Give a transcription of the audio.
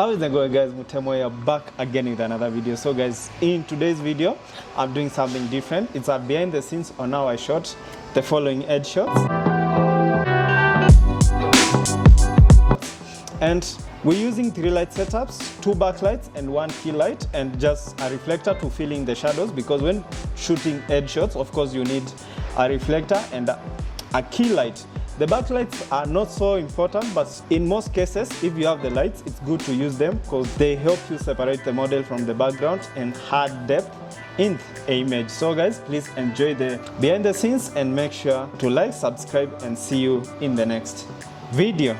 How is it going, guys? Mutemoya back again with another video. So guys, in today's video I'm doing something different. It's a behind the scenes on how I shot the following edge shots, and we're using 3 light setups, 2 backlights and 1 key light, and just a reflector to fill in the shadows, because when shooting edge shots, of course, you need a reflector and a key light. The backlights are not so important, but in most cases, if you have the lights, it's good to use them because they help you separate the model from the background and add depth in the image. So guys, please enjoy the behind the scenes and make sure to like, subscribe, and see you in the next video.